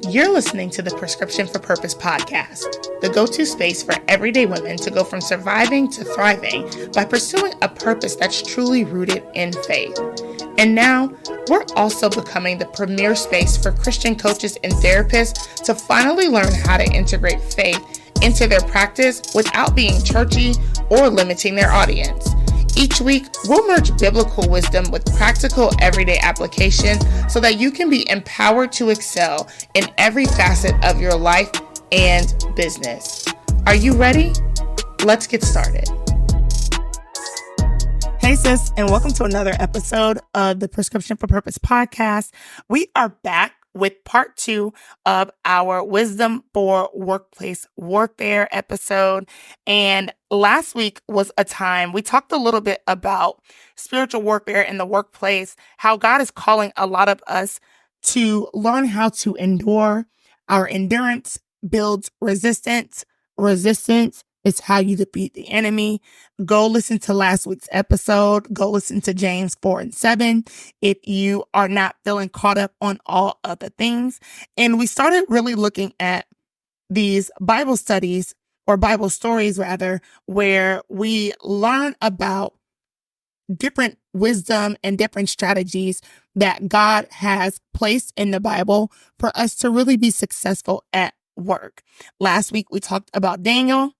You're listening to the Prescription for Purpose podcast, the go-to space for everyday women to go from surviving to thriving by pursuing a purpose that's truly rooted in faith. And now, we're also becoming the premier space for Christian coaches and therapists to finally learn how to integrate faith into their practice without being churchy or limiting their audience. Each week, we'll merge biblical wisdom with practical everyday application so that you can be empowered to excel in every facet of your life and business. Are you ready? Let's get started. Hey sis, and welcome to another episode of the Prescription for Purpose podcast. We are back with part 2 of our Wisdom for Workplace Warfare episode. And last week was a time we talked a little bit about spiritual warfare in the workplace, how God is calling a lot of us to learn how to endure. Our endurance builds resistance. Resistance is how you defeat the enemy. Go listen to last week's episode. Go listen to James 4 and 7 if you are not feeling caught up on all other things. And we started really looking at these Bible studies, or Bible stories rather, where we learn about different wisdom and different strategies that God has placed in the Bible for us to really be successful at work. Last week, we talked about Daniel.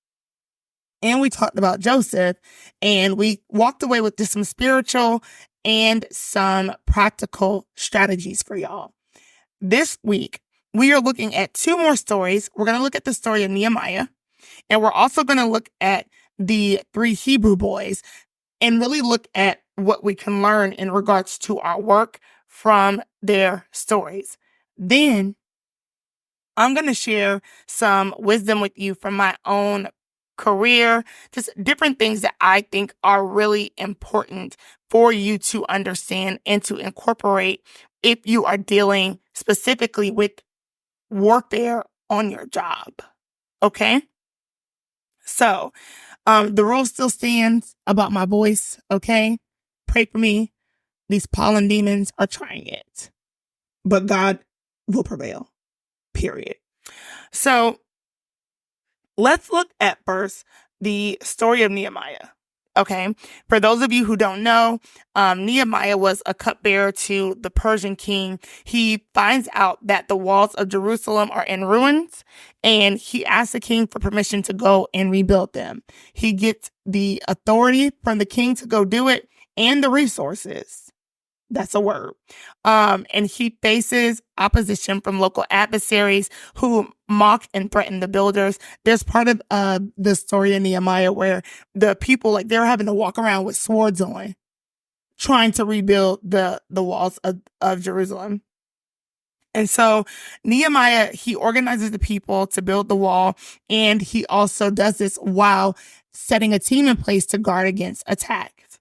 And we talked about Joseph, and we walked away with just some spiritual and some practical strategies for y'all. This week, we are looking at 2 more stories. We're going to look at the story of Nehemiah, and we're also going to look at the 3 Hebrew boys and really look at what we can learn in regards to our work from their stories. Then, I'm going to share some wisdom with you from my own career, just different things that I think are really important for you to understand and to incorporate if you are dealing specifically with warfare on your job. Okay? So, the rule still stands about my voice. Okay? Pray for me. These pollen demons are trying it, but God will prevail. Period. So, let's look at first the story of Nehemiah. Okay. For those of you who don't know, Nehemiah was a cupbearer to the Persian king. He finds out that the walls of Jerusalem are in ruins, and he asks the king for permission to go and rebuild them. He gets the authority from the king to go do it and the resources. That's a word. And he faces opposition from local adversaries who mock and threaten the builders. There's part of the story in Nehemiah where the people, they're having to walk around with swords on, trying to rebuild the walls of Jerusalem. And so Nehemiah, he organizes the people to build the wall, and he also does this while setting a team in place to guard against attacks.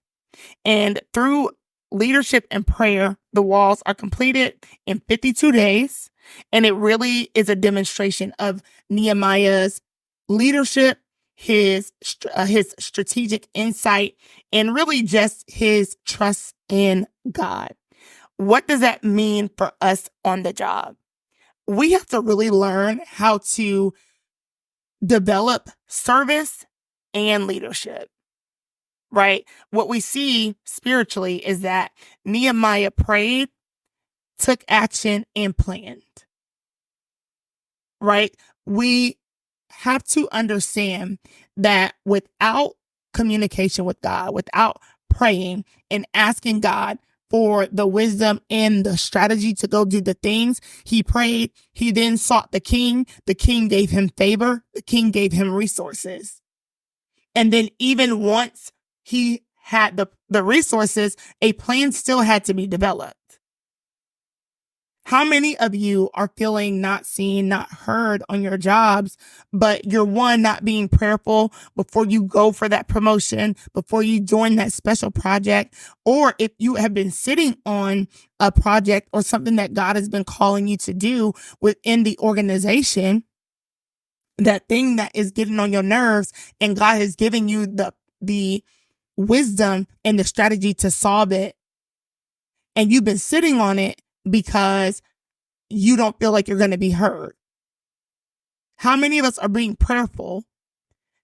And through leadership and prayer, the walls are completed in 52 days. And it really is a demonstration of Nehemiah's leadership, his strategic insight, and really just his trust in God. What does that mean for us on the job? We have to really learn how to develop service and leadership. Right? What we see spiritually is that Nehemiah prayed, took action, and planned. Right? We have to understand that without communication with God, without praying and asking God for the wisdom and the strategy to go do the things, he prayed. He then sought the king. The king gave him favor. The king gave him resources. And then even once he had the resources, a plan still had to be developed. How many of you are feeling not seen, not heard on your jobs, but you're not being prayerful before you go for that promotion, before you join that special project, or if you have been sitting on a project or something that God has been calling you to do within the organization, that thing that is getting on your nerves, and God has given you the wisdom and the strategy to solve it, and you've been sitting on it because you don't feel like you're going to be heard? How many of us are being prayerful,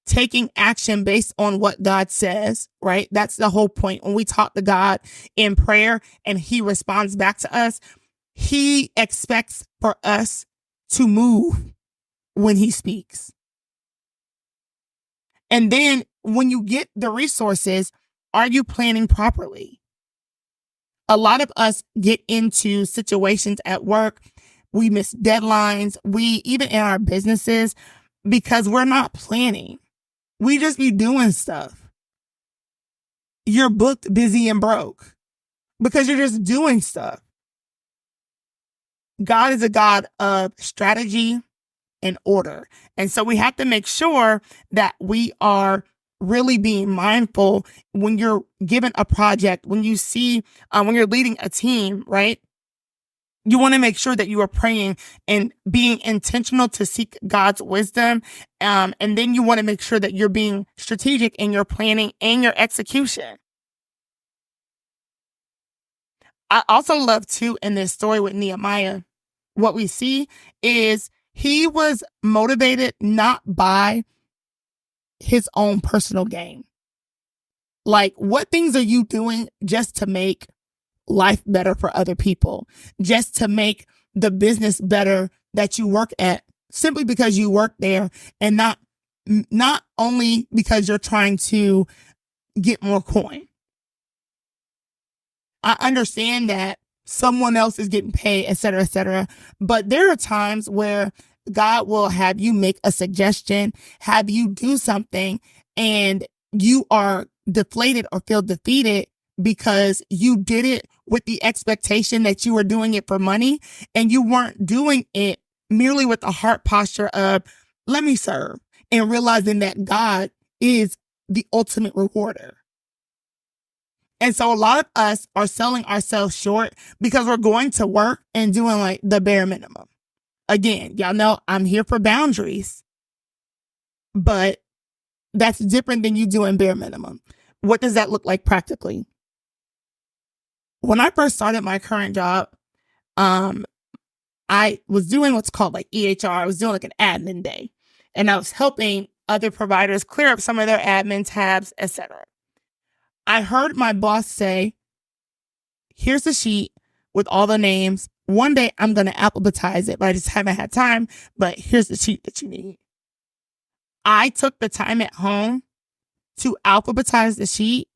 taking action based on what God says, right? That's the whole point. When we talk to God in prayer and he responds back to us, he expects for us to move when he speaks. And then when you get the resources, are you planning properly? A lot of us get into situations at work. We miss deadlines. We even in our businesses because we're not planning. We just be doing stuff. You're booked, busy, and broke because you're just doing stuff. God is a God of strategy and order. And so we have to make sure that we are really being mindful when you're given a project, when you see, when you're leading a team, right? You want to make sure that you are praying and being intentional to seek God's wisdom. And then you want to make sure that you're being strategic in your planning and your execution. I also love too in this story with Nehemiah, what we see is he was motivated not by his own personal gain. Like, what things are you doing just to make life better for other people, just to make the business better that you work at, simply because you work there, and not only because you're trying to get more coin. I understand that someone else is getting paid, et cetera, but there are times where God will have you make a suggestion, have you do something, and you are deflated or feel defeated because you did it with the expectation that you were doing it for money, and you weren't doing it merely with a heart posture of, let me serve, and realizing that God is the ultimate rewarder. And so a lot of us are selling ourselves short because we're going to work and doing like the bare minimum. Again, y'all know I'm here for boundaries, but that's different than you doing bare minimum. What does that look like practically? When I first started my current job, I was doing what's called like EHR. I was doing like an admin day, and I was helping other providers clear up some of their admin tabs, etc. I heard my boss say, here's the sheet with all the names. One day I'm going to alphabetize it, but I just haven't had time. But here's the sheet that you need. I took the time at home to alphabetize the sheet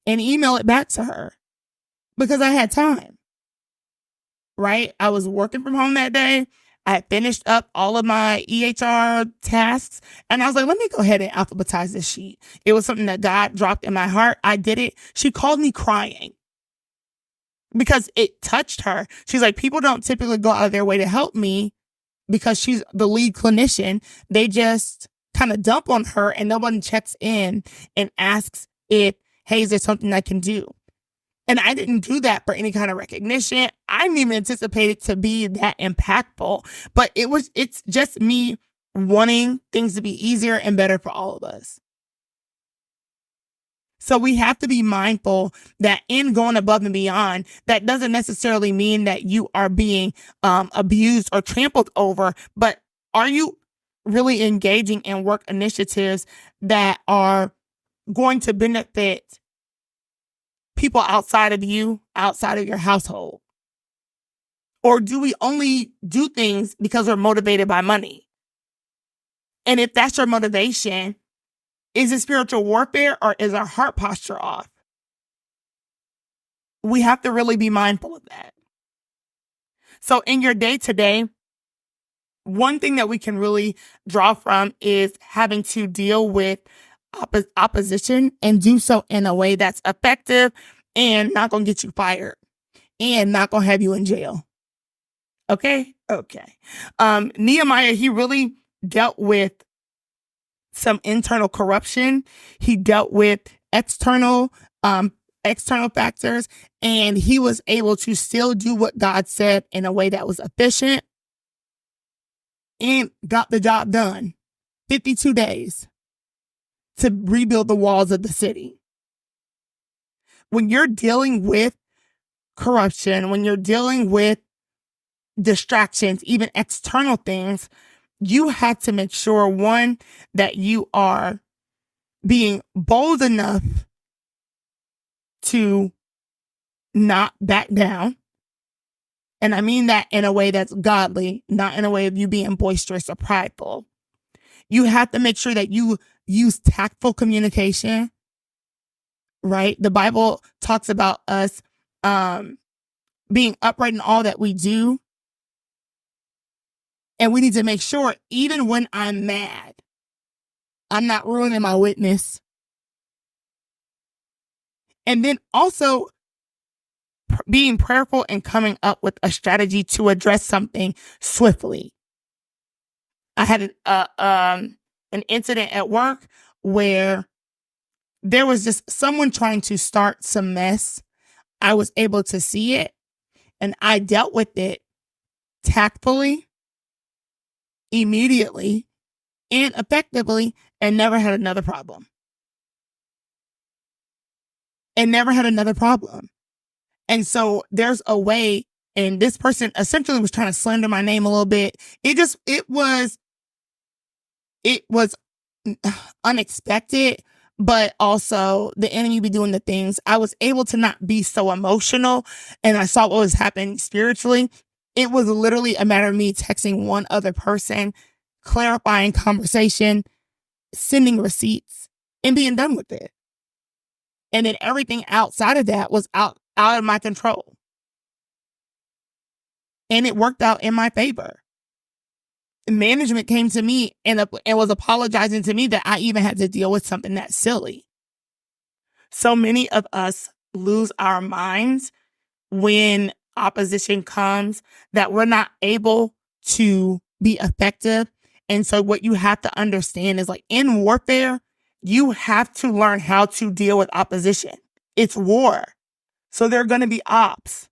and email it back to her because I had time, right? I was working from home that day. I had finished up all of my EHR tasks, and I was like, let me go ahead and alphabetize this sheet. It was something that God dropped in my heart. I did it. She called me crying because it touched her. She's like, people don't typically go out of their way to help me because she's the lead clinician. They just kind of dump on her, and no one checks in and asks if, hey, is there something I can do? And I didn't do that for any kind of recognition. I didn't even anticipate it to be that impactful, but it's just me wanting things to be easier and better for all of us. So we have to be mindful that in going above and beyond, that doesn't necessarily mean that you are being abused or trampled over, but are you really engaging in work initiatives that are going to benefit people outside of you, outside of your household? Or do we only do things because we're motivated by money? And if that's your motivation, is it spiritual warfare or is our heart posture off? We have to really be mindful of that. So in your day to day, one thing that we can really draw from is having to deal with opposition and do so in a way that's effective and not going to get you fired and not going to have you in jail. Okay. Nehemiah, he really dealt with some internal corruption. He dealt with external factors, and he was able to still do what God said in a way that was efficient and got the job done. 52 days to rebuild the walls of the city. When you're dealing with corruption, when you're dealing with distractions, even external things, you have to make sure, one, that you are being bold enough to not back down. And I mean that in a way that's godly, not in a way of you being boisterous or prideful. You have to make sure that you use tactful communication, right? The Bible talks about us being upright in all that we do. And we need to make sure, even when I'm mad, I'm not ruining my witness. And then also being prayerful and coming up with a strategy to address something swiftly. I had an incident at work where there was just someone trying to start some mess. I was able to see it, and I dealt with it tactfully, immediately, and effectively, and never had another problem. And so there's a way, and this person essentially was trying to slander my name a little bit. It was unexpected, but also the enemy be doing the things. I was able to not be so emotional, and I saw what was happening spiritually. It was literally a matter of me texting one other person, clarifying conversation, sending receipts, and being done with it. And then everything outside of that was out of my control. And it worked out in my favor. Management came to me and was apologizing to me that I even had to deal with something that silly. So many of us lose our minds when opposition comes, that we're not able to be effective. And so what you have to understand is, like, in warfare, you have to learn how to deal with opposition. It's war. So there are going to be ops,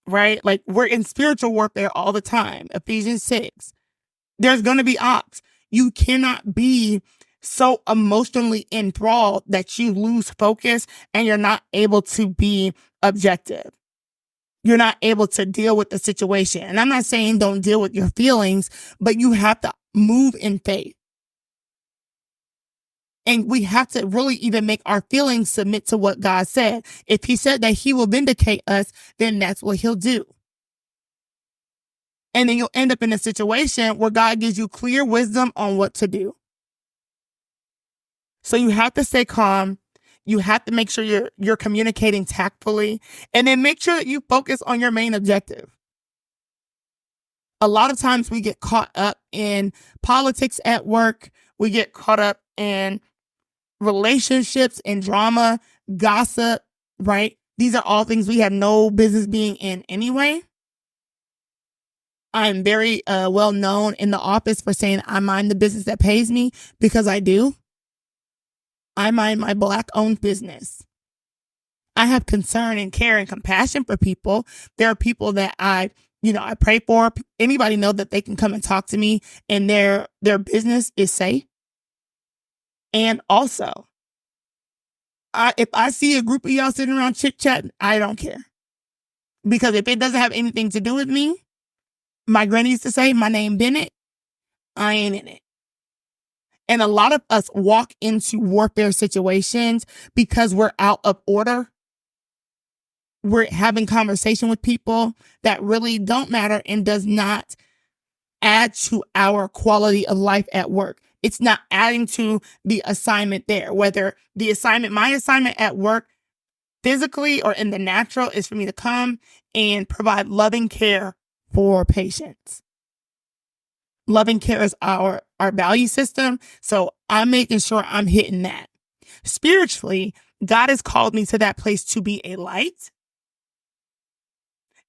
right? Like, we're in spiritual warfare all the time. Ephesians 6. There's going to be ops. You cannot be so emotionally enthralled that you lose focus and you're not able to be objective. You're not able to deal with the situation. And I'm not saying don't deal with your feelings, but you have to move in faith. And we have to really even make our feelings submit to what God said. If he said that he will vindicate us, then that's what he'll do. And then you'll end up in a situation where God gives you clear wisdom on what to do. So you have to stay calm. You have to make sure you're communicating tactfully, and then make sure that you focus on your main objective. A lot of times we get caught up in politics at work. We get caught up in relationships and drama, gossip, right? These are all things we have no business being in anyway. I'm very well known in the office for saying I mind the business that pays me, because I do. I mind my Black-owned business. I have concern and care and compassion for people. There are people that I pray for. Anybody know that they can come and talk to me and their business is safe. And also, if I see a group of y'all sitting around chit-chatting, I don't care. Because if it doesn't have anything to do with me, my granny used to say, my name Bennett, I ain't in it. And a lot of us walk into warfare situations because we're out of order. We're having conversation with people that really don't matter and does not add to our quality of life at work. It's not adding to the assignment there. Whether my assignment at work, physically or in the natural, is for me to come and provide loving care for patients. Loving care is our value system. So I'm making sure I'm hitting that. Spiritually, God has called me to that place to be a light.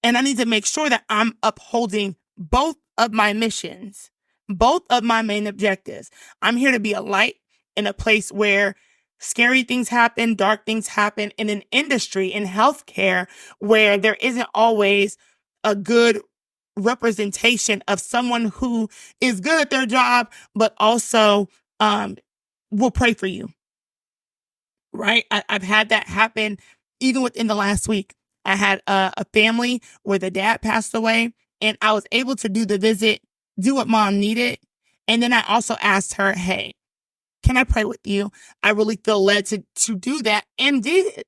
And I need to make sure that I'm upholding both of my missions, both of my main objectives. I'm here to be a light in a place where scary things happen, dark things happen, in an industry, in healthcare, where there isn't always a good representation of someone who is good at their job, but also will pray for you. Right? I've had that happen even within the last week. I had a family where the dad passed away, And I was able to do the visit, do what mom needed. And then I also asked her, hey, can I pray with you? I really feel led to do that, and did.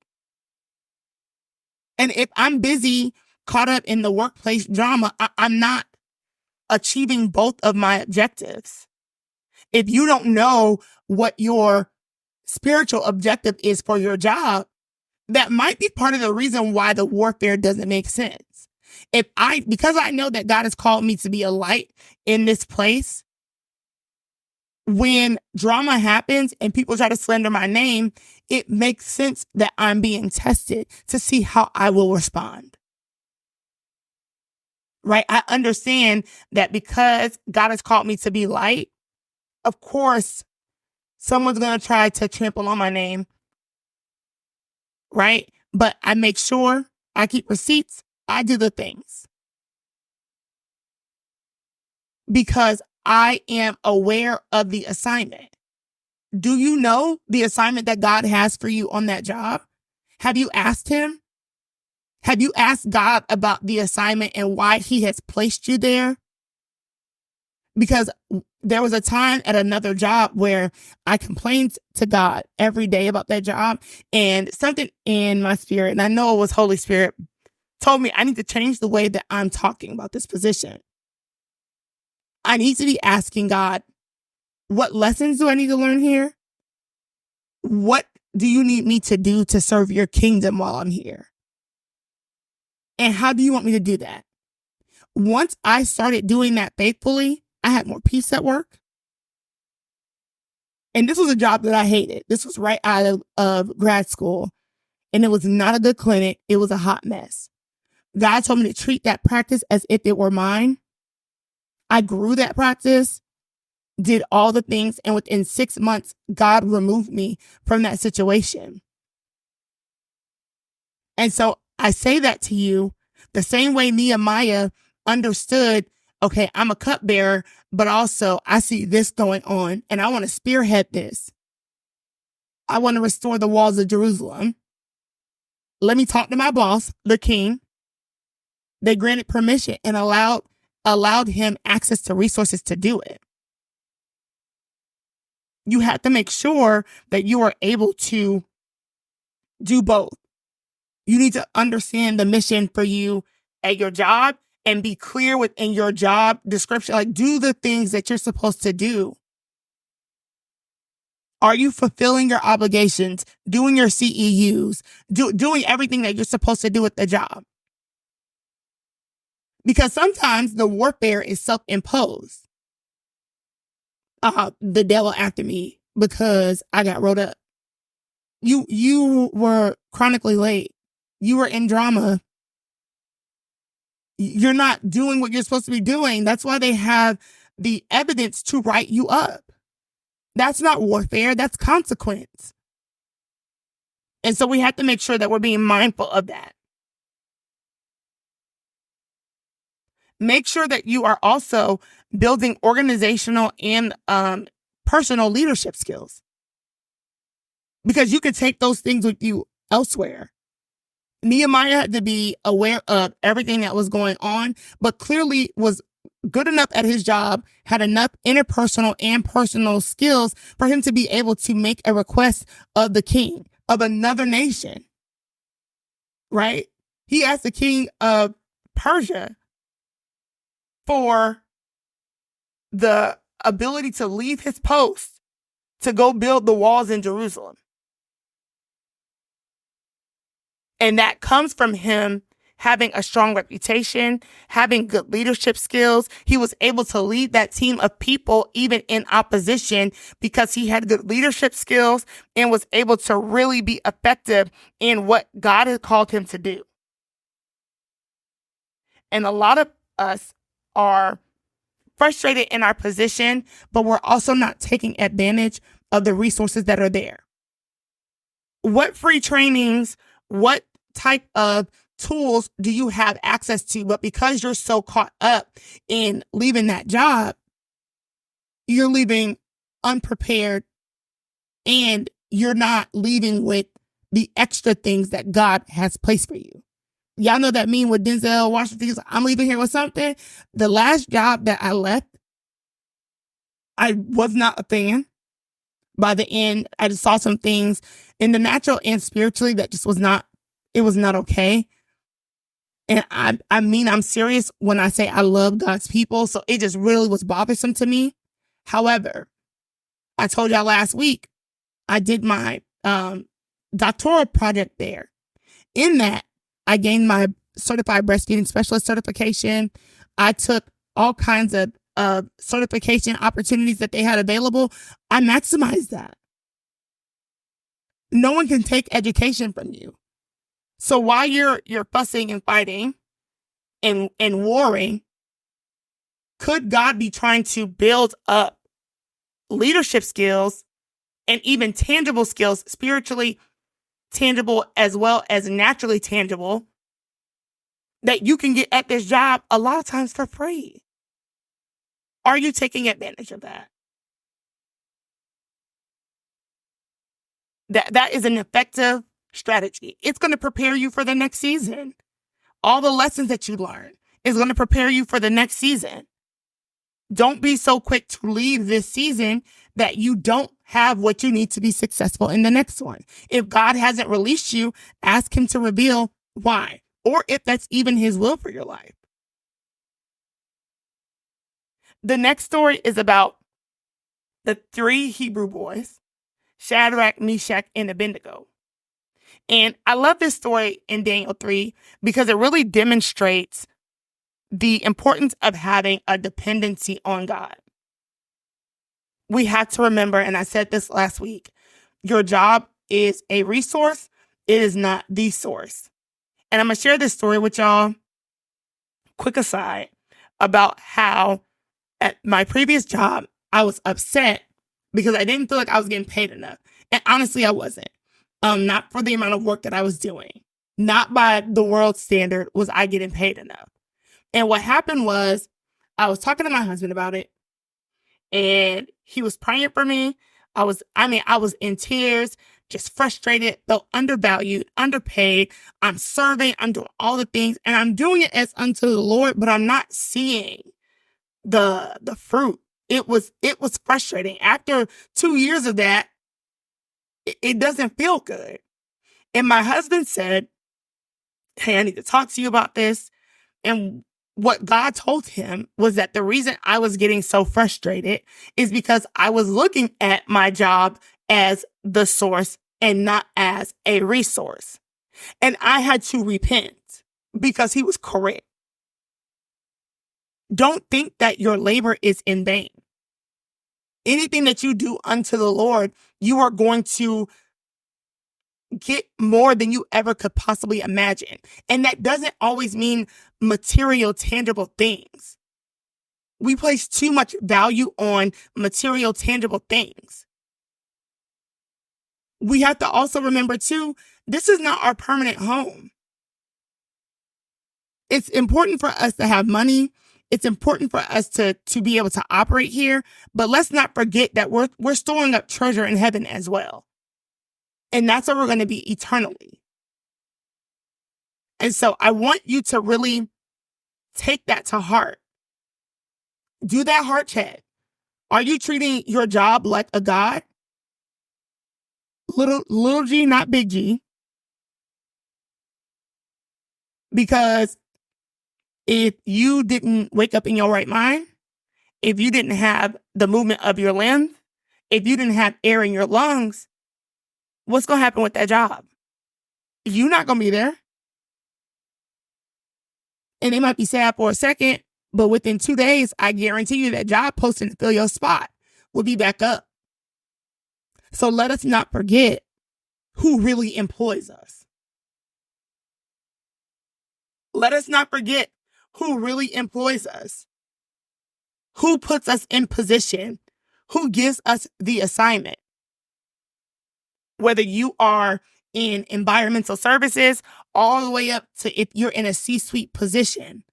And if I'm busy, caught up in the workplace drama, I'm not achieving both of my objectives. If you don't know what your spiritual objective is for your job, that might be part of the reason why the warfare doesn't make sense. Because I know that God has called me to be a light in this place, when drama happens and people try to slander my name, it makes sense that I'm being tested to see how I will respond. Right? I understand that because God has called me to be light, of course, someone's going to try to trample on my name. Right? But I make sure I keep receipts. I do the things because I am aware of the assignment. Do you know the assignment that God has for you on that job? Have you asked him? Have you asked God about the assignment and why he has placed you there? Because there was a time at another job where I complained to God every day about that job, and something in my spirit, and I know it was Holy Spirit, told me I need to change the way that I'm talking about this position. I need to be asking God, what lessons do I need to learn here? What do you need me to do to serve your kingdom while I'm here? And how do you want me to do that? Once I started doing that faithfully, I had more peace at work. And this was a job that I hated. This was right out of grad school. And it was not a good clinic. It was a hot mess. God told me to treat that practice as if it were mine. I grew that practice, did all the things, and within 6 months, God removed me from that situation. And so I say that to you the same way Nehemiah understood, okay, I'm a cupbearer, but also I see this going on and I want to spearhead this. I want to restore the walls of Jerusalem. Let me talk to my boss, the king. They granted permission and allowed him access to resources to do it. You have to make sure that you are able to do both. You need to understand the mission for you at your job and be clear within your job description. Like, do the things that you're supposed to do. Are you fulfilling your obligations, doing your CEUs, doing everything that you're supposed to do at the job? Because sometimes the warfare is self-imposed. The devil after me because I got rolled up. You were chronically late. You were in drama. You're not doing what you're supposed to be doing. That's why they have the evidence to write you up. That's not warfare. That's consequence. And so we have to make sure that we're being mindful of that. Make sure that you are also building organizational and personal leadership skills, because you can take those things with you elsewhere. Nehemiah had to be aware of everything that was going on, but clearly was good enough at his job, had enough interpersonal and personal skills for him to be able to make a request of the king of another nation, right? He asked the king of Persia for the ability to leave his post to go build the walls in Jerusalem. And that comes from him having a strong reputation, having good leadership skills. He was able to lead that team of people even in opposition because he had good leadership skills and was able to really be effective in what God had called him to do. And a lot of us are frustrated in our position, but we're also not taking advantage of the resources that are there. What free trainings, what type of tools do you have access to? But because you're so caught up in leaving that job, you're leaving unprepared and you're not leaving with the extra things that God has placed for you. Y'all know that meme with Denzel Washington. He's like, I'm leaving here with something. The last job that I left, I was not a fan. By the end, I just saw some things in the natural and spiritually that just was not, it was not okay. And I mean, I'm serious when I say I love God's people. So it just really was bothersome to me. However, I told y'all last week, I did my doctoral project there. In that, I gained my certified breastfeeding specialist certification. I took all kinds of certification opportunities that they had available. I maximized that. No one can take education from you. So while you're fussing and fighting and warring, could God be trying to build up leadership skills and even tangible skills, spiritually tangible as well as naturally tangible, that you can get at this job a lot of times for free? Are you taking advantage of that? That is an effective strategy. It's going to prepare you for the next season. All the lessons that you learn is going to prepare you for the next season. Don't be so quick to leave this season that you don't have what you need to be successful in the next one. If God hasn't released you, ask him to reveal why, or if that's even his will for your life. The next story is about the 3 Hebrew boys, Shadrach, Meshach, and Abednego. And I love this story in Daniel 3 because it really demonstrates the importance of having a dependency on God. We have to remember, and I said this last week, your job is a resource. It is not the source. And I'm going to share this story with y'all. Quick aside about how at my previous job, I was upset because I didn't feel like I was getting paid enough. And honestly, I wasn't. Not for the amount of work that I was doing. Not by the world standard was I getting paid enough. And what happened was I was talking to my husband about it, and he was praying for me. I was in tears, just frustrated, felt undervalued, underpaid. I'm serving, I'm doing all the things, and I'm doing it as unto the Lord, but I'm not seeing the fruit. It was frustrating. After 2 years of that, it doesn't feel good. And my husband said, hey, I need to talk to you about this. And what God told him was that the reason I was getting so frustrated is because I was looking at my job as the source and not as a resource. And I had to repent because he was correct. Don't think that your labor is in vain. Anything that you do unto the Lord, you are going to get more than you ever could possibly imagine. And that doesn't always mean material, tangible things. We place too much value on material, tangible things. We have to also remember too, this is not our permanent home. It's important for us to have money. It's important for us to be able to operate here, but let's not forget that we're storing up treasure in heaven as well. And that's where we're going to be eternally. And so I want you to really take that to heart. Do that heart check. Are you treating your job like a god? Little G, not big G. Because if you didn't wake up in your right mind, if you didn't have the movement of your limbs, if you didn't have air in your lungs, what's going to happen with that job? You're not going to be there. And it might be sad for a second, but within 2 days, I guarantee you that job posting to fill your spot will be back up. So let us not forget who really employs us. Let us not forget who really employs us, who puts us in position, who gives us the assignment. Whether you are in environmental services, all the way up to if you're in a C-suite position,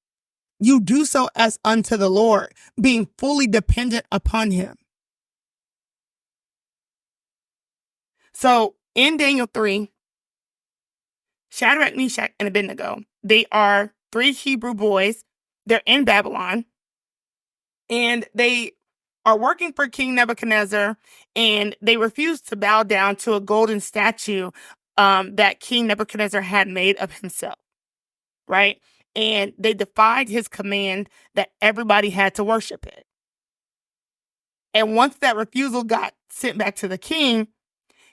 you do so as unto the Lord, being fully dependent upon him. So in Daniel 3, Shadrach, Meshach, and Abednego. They are 3 Hebrew boys. They're in Babylon, and they are working for King Nebuchadnezzar, and they refuse to bow down to a golden statue that King Nebuchadnezzar had made of himself, right? And they defied his command that everybody had to worship it. And once that refusal got sent back to the king,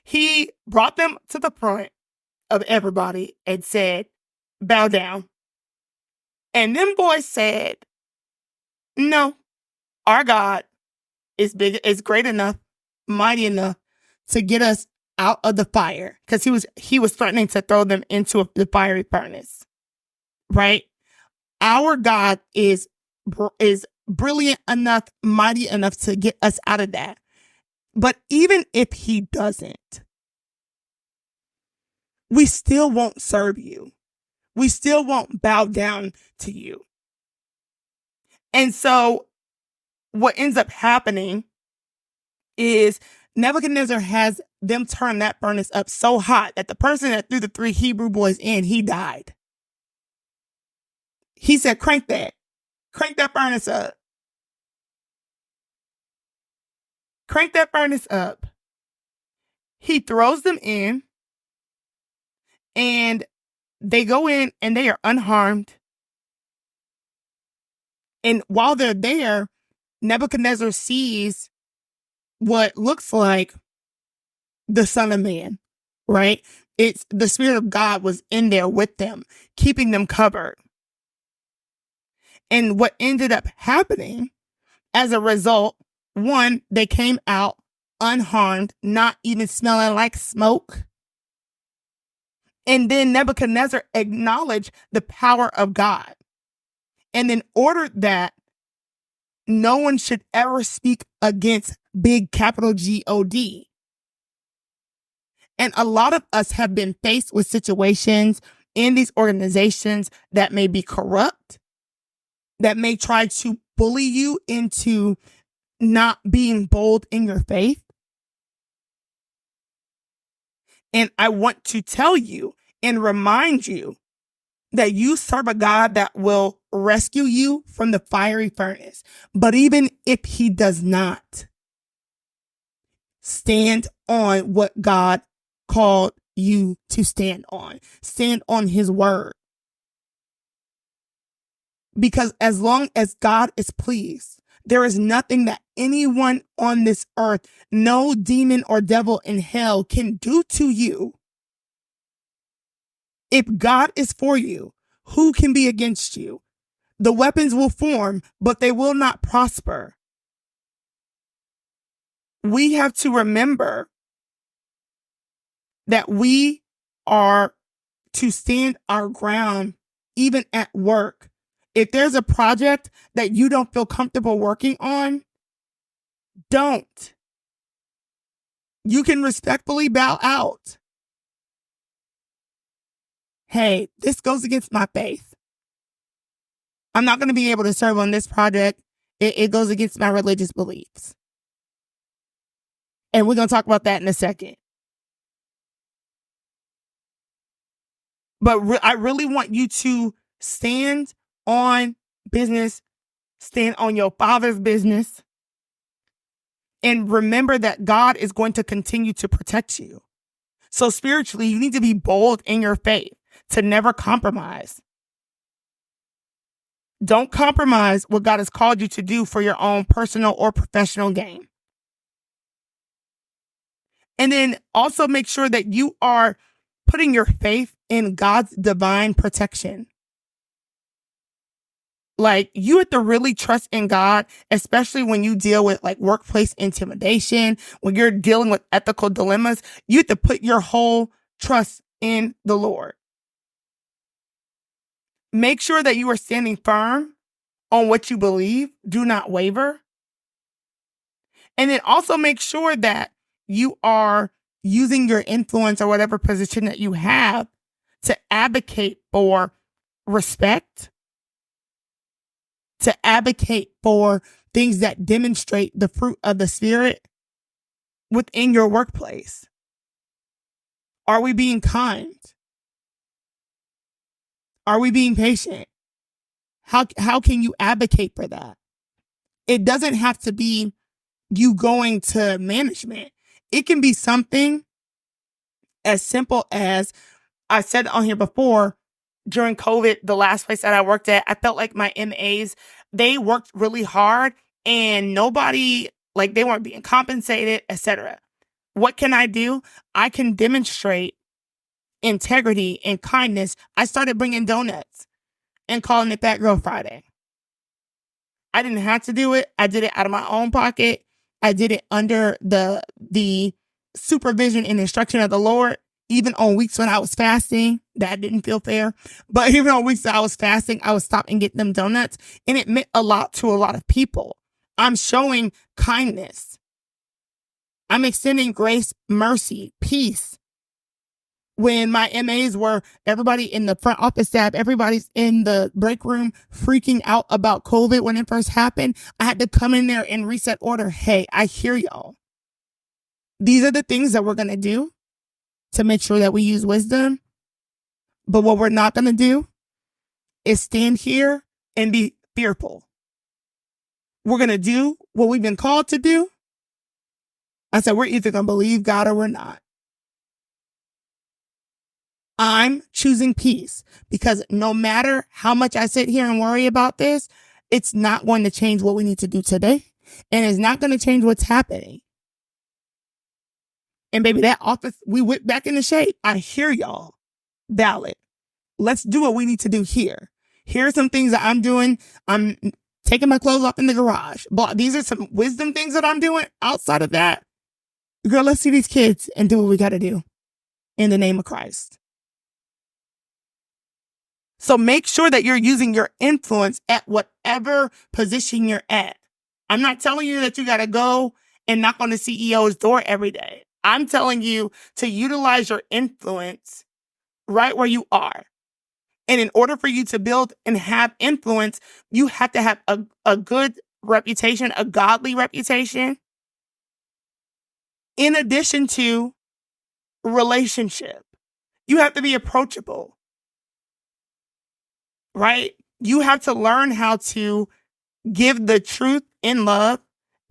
he brought them to the front of everybody and said, bow down. And them boys said, no, our God is big, is great enough, mighty enough to get us out of the fire. Because he was threatening to throw them into the fiery furnace. Right? Our God is brilliant enough, mighty enough to get us out of that. But even if he doesn't, we still won't serve you. We still won't bow down to you. And so what ends up happening is Nebuchadnezzar has them turn that furnace up so hot that the person that threw the 3 Hebrew boys in, he died. He said, crank that furnace up. Crank that furnace up. He throws them in, and they go in and they are unharmed. And while they're there, Nebuchadnezzar sees what looks like the Son of Man, right? It's the Spirit of God was in there with them, keeping them covered. And what ended up happening as a result, one, they came out unharmed, not even smelling like smoke. And then Nebuchadnezzar acknowledged the power of God and then ordered that no one should ever speak against big capital God. And a lot of us have been faced with situations in these organizations that may be corrupt, that may try to bully you into not being bold in your faith. And I want to tell you and remind you that you serve a God that will rescue you from the fiery furnace. But even if he does not, stand on what God called you to stand on. Stand on his word. Because as long as God is pleased, there is nothing that anyone on this earth, no demon or devil in hell can do to you. If God is for you, who can be against you? The weapons will form, but they will not prosper. We have to remember that we are to stand our ground even at work. If there's a project that you don't feel comfortable working on, don't. You can respectfully bow out. Hey, this goes against my faith. I'm not going to be able to serve on this project. It goes against my religious beliefs. And we're going to talk about that in a second. But I really want you to stand on business, stand on your Father's business, and remember that God is going to continue to protect you. So spiritually, you need to be bold in your faith, to never compromise. Don't compromise what God has called you to do for your own personal or professional gain. And then also make sure that you are putting your faith in God's divine protection. Like, you have to really trust in God, especially when you deal with like workplace intimidation, when you're dealing with ethical dilemmas. You have to put your whole trust in the Lord. Make sure that you are standing firm on what you believe. Do not waver. And then also make sure that you are using your influence or whatever position that you have to advocate for respect, to advocate for things that demonstrate the fruit of the Spirit within your workplace. Are we being kind? Are we being patient? How can you advocate for that? It doesn't have to be you going to management. It can be something as simple as, I said on here before, during COVID, the last place that I worked at, I felt like my MAs, they worked really hard and nobody, like, they weren't being compensated, etc. What can I do? I can demonstrate integrity and kindness. I started bringing donuts and calling it Fat Girl Friday. I didn't have to do it. I did it out of my own pocket. I did it under the supervision and instruction of the Lord. Even on weeks when I was fasting, that didn't feel fair. But even on weeks that I was fasting, I would stop and get them donuts. And it meant a lot to a lot of people. I'm showing kindness. I'm extending grace, mercy, peace. When my MAs were, everybody in the front office staff, everybody's in the break room freaking out about COVID when it first happened, I had to come in there and reset order. Hey, I hear y'all. These are the things that we're going to do to make sure that we use wisdom. But what we're not going to do is stand here and be fearful. We're going to do what we've been called to do. I said, we're either going to believe God or we're not. I'm choosing peace because no matter how much I sit here and worry about this, it's not going to change what we need to do today. And it's not going to change what's happening. And baby, that office, we went back into shape. I hear y'all. Valid. Let's do what we need to do here. Here are some things that I'm doing. I'm taking my clothes off in the garage. But these are some wisdom things that I'm doing. Outside of that, girl, let's see these kids and do what we got to do in the name of Christ. So make sure that you're using your influence at whatever position you're at. I'm not telling you that you got to go and knock on the CEO's door every day. I'm telling you to utilize your influence right where you are. And in order for you to build and have influence, you have to have a good reputation, a godly reputation, in addition to relationship. You have to be approachable, right? You have to learn how to give the truth in love,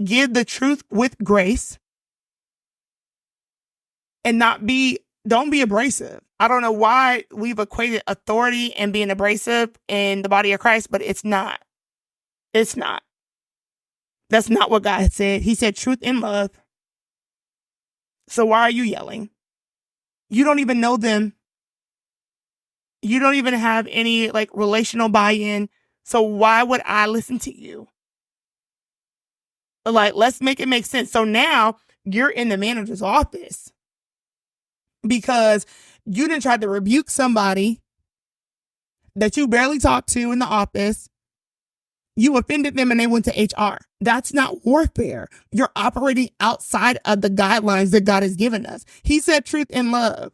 give the truth with grace, and don't be abrasive. I don't know why we've equated authority and being abrasive in the body of Christ, but it's not. It's not. That's not what God said. He said truth in love. So why are you yelling? You don't even know them. You don't even have any relational buy-in. So why would I listen to you? Let's make it make sense. So now you're in the manager's office because you didn't try to rebuke somebody that you barely talked to in the office. You offended them and they went to HR. That's not warfare. You're operating outside of the guidelines that God has given us. He said truth and love.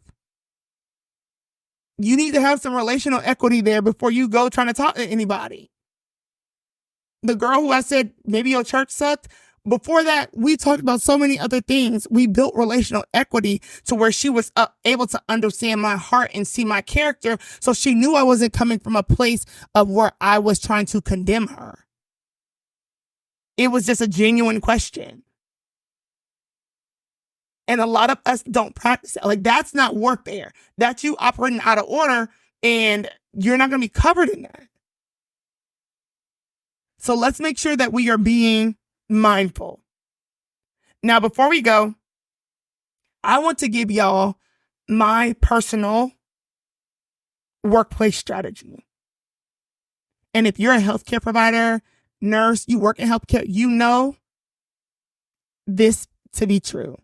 You need to have some relational equity there before you go trying to talk to anybody. The girl who I said, maybe your church sucked, before that, we talked about so many other things. We built relational equity to where she was able to understand my heart and see my character. So she knew I wasn't coming from a place of where I was trying to condemn her. It was just a genuine question. And a lot of us don't practice that. That's not warfare. That's you operating out of order, and you're not going to be covered in that. So let's make sure that we are being mindful. Now, before we go, I want to give y'all my personal workplace strategy. And if you're a healthcare provider, nurse, you work in healthcare, you know this to be true.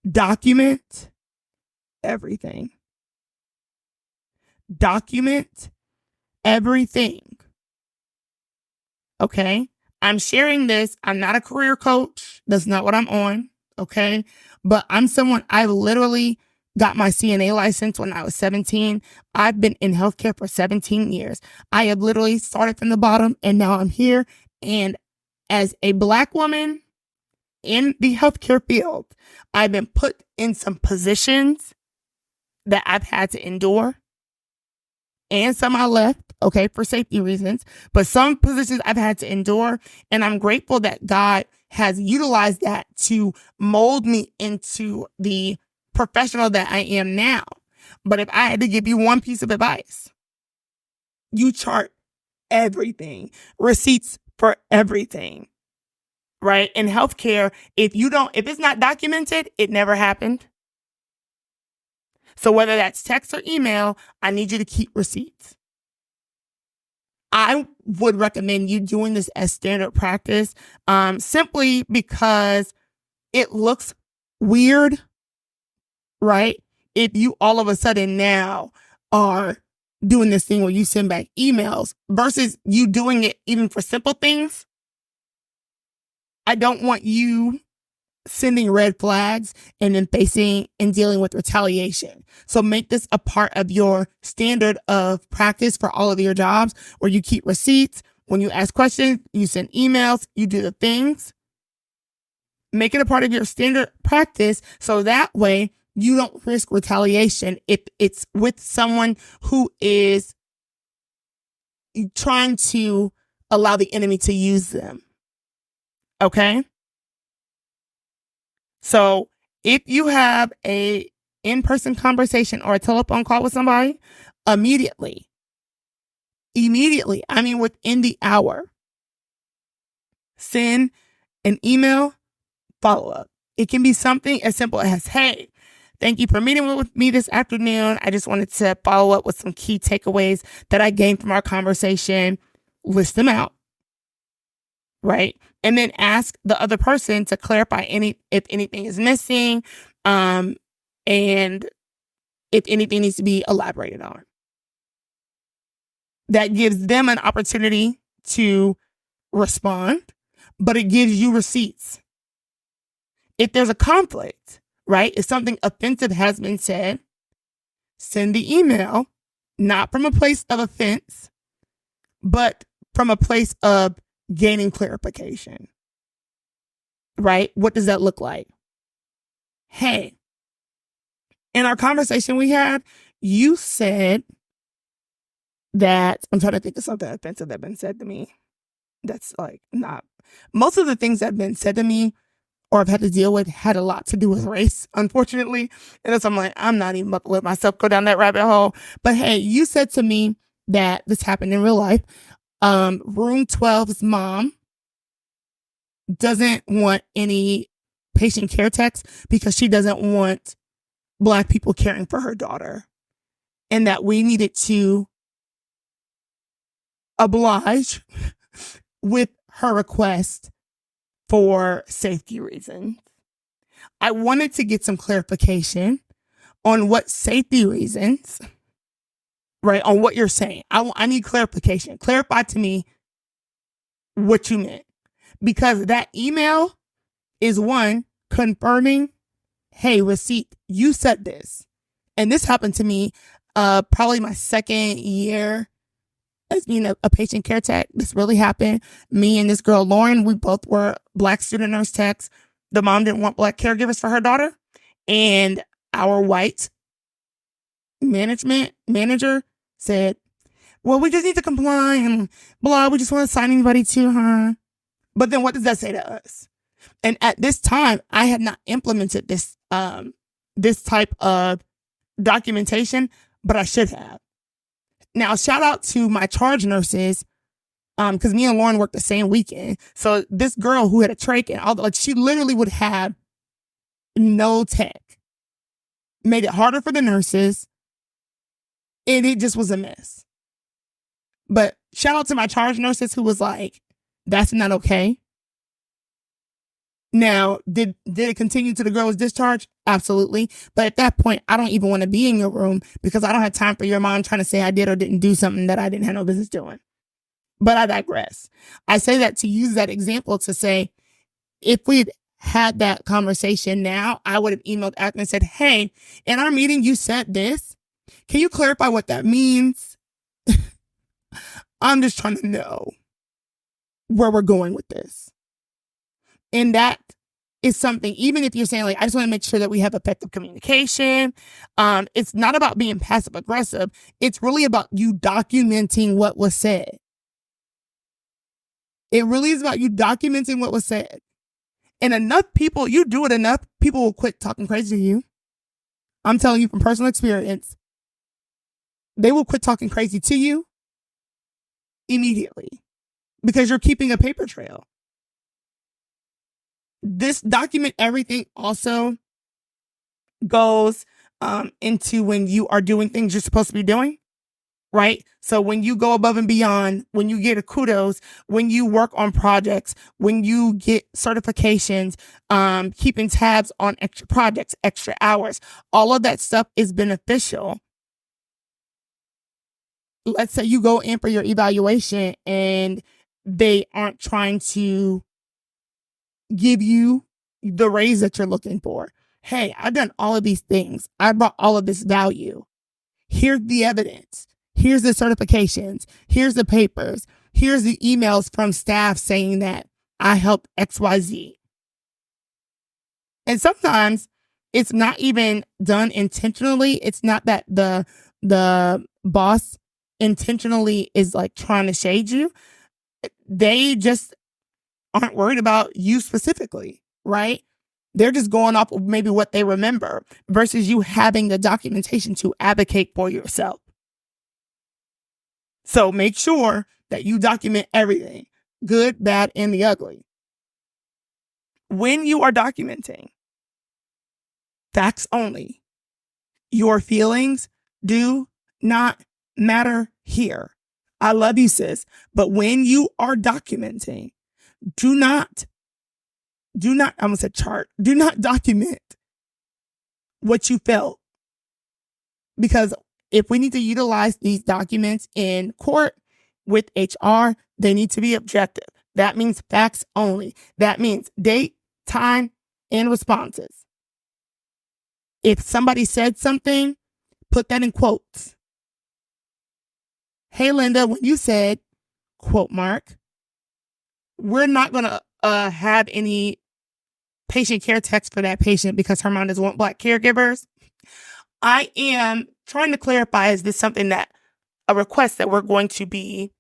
Document everything. Document everything. Okay? I'm sharing this. I'm not a career coach. That's not what I'm on. Okay? But I'm someone, I literally got my CNA license when I was 17. I've been in healthcare for 17 years. I have literally started from the bottom and now I'm here. And as a Black woman in the healthcare field, I've been put in some positions that I've had to endure. and some I left, okay, for safety reasons. But some positions I've had to endure. And I'm grateful that God has utilized that to mold me into the professional that I am now. But if I had to give you one piece of advice, you chart everything, receipts for everything, right? In healthcare, if it's not documented, it never happened. So whether that's text or email, I need you to keep receipts. I would recommend you doing this as standard practice, simply because it looks weird, right? If you all of a sudden now are doing this thing where you send back emails versus you doing it even for simple things. I don't want you sending red flags and then facing and dealing with retaliation. So make this a part of your standard of practice for all of your jobs, where you keep receipts. When you ask questions, you send emails, you do the things. Make it a part of your standard practice so that way you don't risk retaliation if it's with someone who is trying to allow the enemy to use them. Okay? So if you have a in-person conversation or a telephone call with somebody, immediately, I mean within the hour, send an email follow-up. It can be something as simple as, hey, thank you for meeting with me this afternoon. I just wanted to follow up with some key takeaways that I gained from our conversation. List them out, right? And then ask the other person to clarify if anything is missing, and if anything needs to be elaborated on. That gives them an opportunity to respond, but it gives you receipts. If there's a conflict, right? If something offensive has been said, send the email, not from a place of offense, but from a place of gaining clarification, right? What does that look like? Hey, in our conversation we had, you said that, I'm trying to think of something offensive that's been said to me. That's like not, most of the things that have been said to me or I've had to deal with had a lot to do with race, unfortunately. And so I'm like, I'm not even about to let myself go down that rabbit hole. But hey, you said to me that this happened in real life. Room 12's mom doesn't want any patient care techs because she doesn't want Black people caring for her daughter. And that we needed to oblige with her request for safety reasons. I wanted to get some clarification on what safety reasons, right? On what you're saying. I need clarification. Clarify to me what you meant. Because that email is one, confirming, hey, receipt, you said this. And this happened to me probably my second year as being a patient care tech. This really happened. Me and this girl, Lauren, we both were Black student nurse techs. The mom didn't want Black caregivers for her daughter. And our white manager said, well, we just need to comply and blah. We just want to assign anybody to her. But then what does that say to us? And at this time, I had not implemented this type of documentation, but I should have. Now, shout out to my charge nurses, because me and Lauren worked the same weekend. So this girl who had a trach and all that, like she literally would have no tech. Made it harder for the nurses. And it just was a mess. But shout out to my charge nurses who was like, that's not okay. Now, did it continue to the girl was discharged? Absolutely. But at that point, I don't even want to be in your room because I don't have time for your mom trying to say I did or didn't do something that I didn't have no business doing. But I digress. I say that to use that example to say, if we'd had that conversation now, I would have emailed after and said, hey, in our meeting, you said this. Can you clarify what that means? I'm just trying to know where we're going with this. And that is something, even if you're saying like, I just want to make sure that we have effective communication. It's not about being passive aggressive. It's really about you documenting what was said. It really is about you documenting what was said. And enough people, you do it enough, people will quit talking crazy to you. I'm telling you from personal experience, they will quit talking crazy to you immediately because you're keeping a paper trail. This document everything also goes into when you are doing things you're supposed to be doing, right? So when you go above and beyond, when you get a kudos, when you work on projects, when you get certifications, keeping tabs on extra projects, extra hours, all of that stuff is beneficial. Let's say you go in for your evaluation and they aren't trying to give you the raise that you're looking for. Hey, I've done all of these things. I brought all of this value. Here's the evidence. Here's the certifications. Here's the papers. Here's the emails from staff saying that I helped XYZ. And sometimes it's not even done intentionally. It's not that the boss intentionally is like trying to shade you. They just aren't worried about you specifically, right? They're just going off of maybe what they remember versus you having the documentation to advocate for yourself. So make sure that you document everything, good, bad, and the ugly. When you are documenting, facts only. Your feelings do not matter here. I love you, sis. But when you are documenting, do not, I almost said chart. Do not document what you felt. Because if we need to utilize these documents in court with HR, they need to be objective. That means facts only. That means date, time, and responses. If somebody said something, put that in quotes. Hey, Linda, when you said, quote mark, we're not going to have any patient care text for that patient because her mom doesn't want Black caregivers. I am trying to clarify, is this something that a request that we're going to be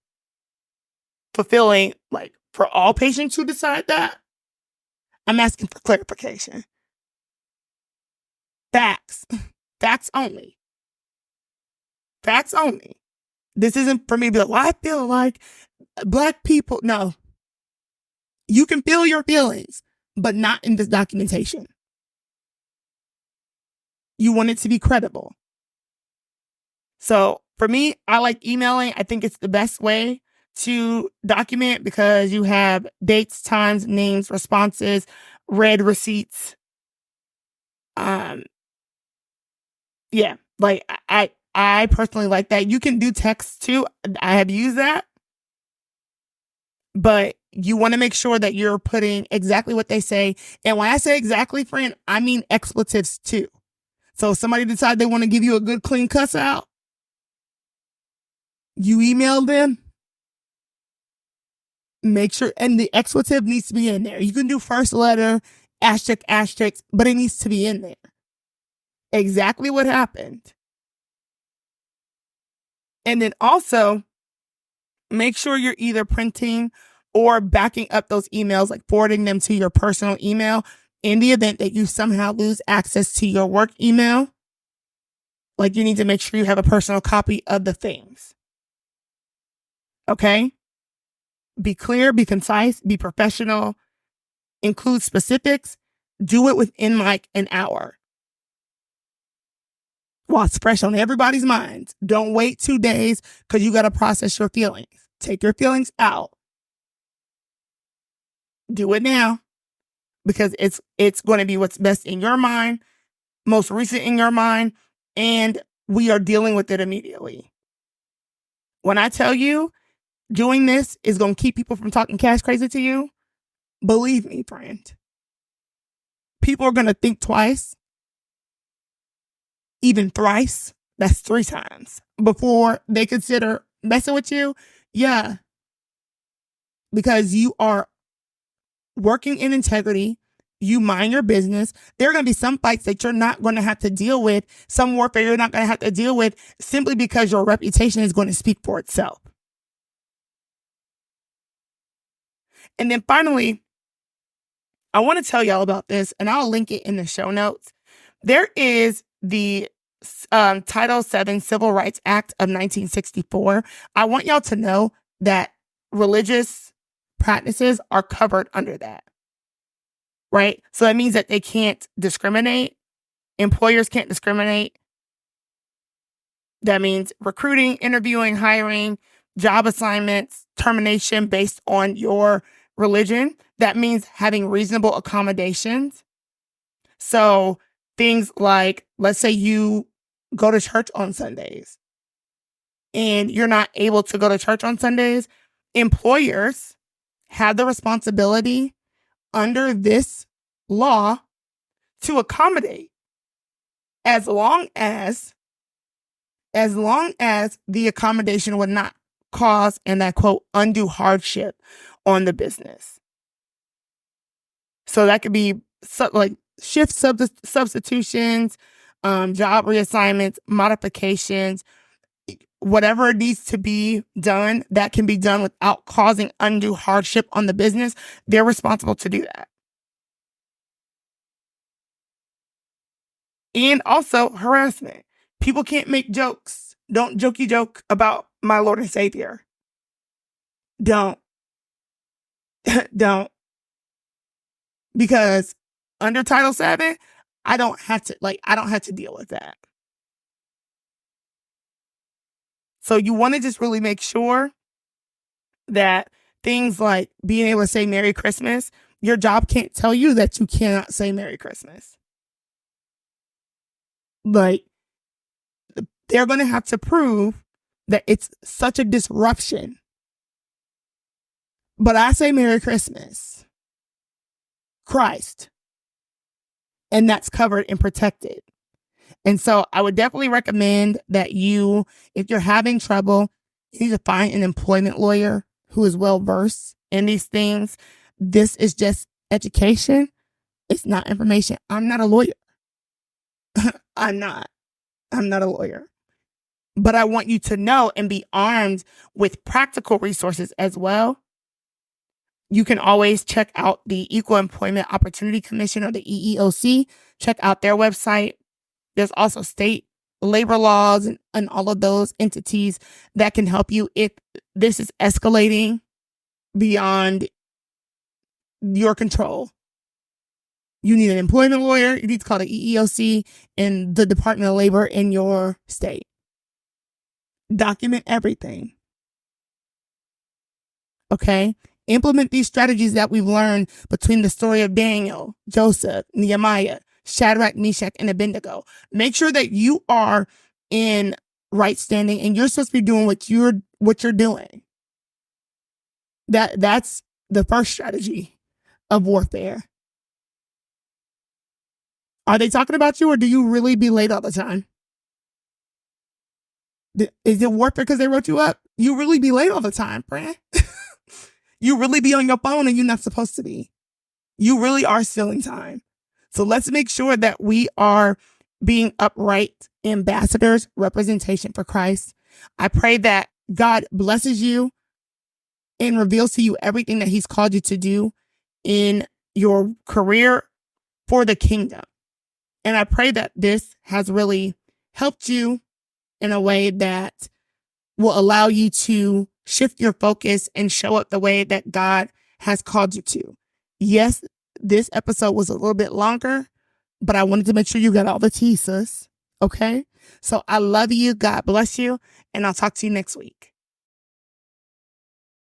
fulfilling, like for all patients who decide that? I'm asking for clarification. Facts. Facts only. Facts only. This isn't for me to be like, well, I feel like Black people. No. You can feel your feelings, but not in this documentation. You want it to be credible. So for me, I like emailing. I think it's the best way to document because you have dates, times, names, responses, read receipts. Yeah, like I personally like that. You can do text too. I have used that. But you want to make sure that you're putting exactly what they say. And when I say exactly, friend, I mean expletives too. So if somebody decides they want to give you a good clean cuss out, you email them, make sure, and the expletive needs to be in there. You can do first letter, asterisk, but it needs to be in there. Exactly what happened. And then also make sure you're either printing or backing up those emails, like forwarding them to your personal email in the event that you somehow lose access to your work email. Like you need to make sure you have a personal copy of the things. Okay? Be clear, be concise, be professional, include specifics, do it within like an hour. While it's fresh on everybody's minds. Don't wait 2 days because you got to process your feelings. Take your feelings out. Do it now because it's going to be what's best in your mind, most recent in your mind, and we are dealing with it immediately. When I tell you doing this is going to keep people from talking cash crazy to you, believe me, friend. People are going to think twice, even thrice. That's 3 times before they consider messing with you. Yeah. Because you are working in integrity. you mind your business. There are going to be some fights that you're not going to have to deal with, some warfare you're not going to have to deal with, simply because your reputation is going to speak for itself. And then finally, I want to tell y'all about this, and I'll link it in the show notes. There is the Title VII Civil Rights Act of 1964. I want y'all to know that religious practices are covered under that, right? So that means that they can't discriminate. Employers can't discriminate. That means recruiting, interviewing, hiring, job assignments, termination based on your religion. That means having reasonable accommodations. So things like, let's say you go to church on Sundays and you're not able to go to church on Sundays, employers have the responsibility under this law to accommodate as long as the accommodation would not cause, and that quote, undue hardship on the business. So that could be like shift substitutions, job reassignments, modifications, whatever needs to be done that can be done without causing undue hardship on the business. They're responsible to do that. And also harassment. People can't make jokes. Don't jokey joke about my Lord and Savior. Don't. Don't. Because under Title VII, I don't have to deal with that. So you want to just really make sure that things like being able to say Merry Christmas, your job can't tell you that you cannot say Merry Christmas. Like, they're going to have to prove that it's such a disruption. But I say Merry Christmas, Christ, and that's covered and protected. And so I would definitely recommend that you, if you're having trouble, you need to find an employment lawyer who is well-versed in these things. This is just education. It's not information. I'm not a lawyer. I'm not a lawyer. But I want you to know and be armed with practical resources as well. You can always check out the Equal Employment Opportunity Commission, or the EEOC. Check out their website. There's also state labor laws and all of those entities that can help you if this is escalating beyond your control. You need an employment lawyer. You need to call the EEOC and the Department of Labor in your state. Document everything. Okay? Implement these strategies that we've learned between the story of Daniel, Joseph, Nehemiah, Shadrach, Meshach, and Abednego. Make sure that you are in right standing and you're supposed to be doing what you're doing. That's the first strategy of warfare. Are they talking about you, or do you really be late all the time? Is it warfare because they wrote you up? You really be late all the time, friend. You really be on your phone and you're not supposed to be. You really are stealing time. So let's make sure that we are being upright ambassadors, representation for Christ. I pray that God blesses you and reveals to you everything that He's called you to do in your career for the kingdom. And I pray that this has really helped you in a way that will allow you to shift your focus and show up the way that God has called you to. Yes, this episode was a little bit longer, but I wanted to make sure you got all the tea, sis. Okay? So I love you. God bless you. And I'll talk to you next week.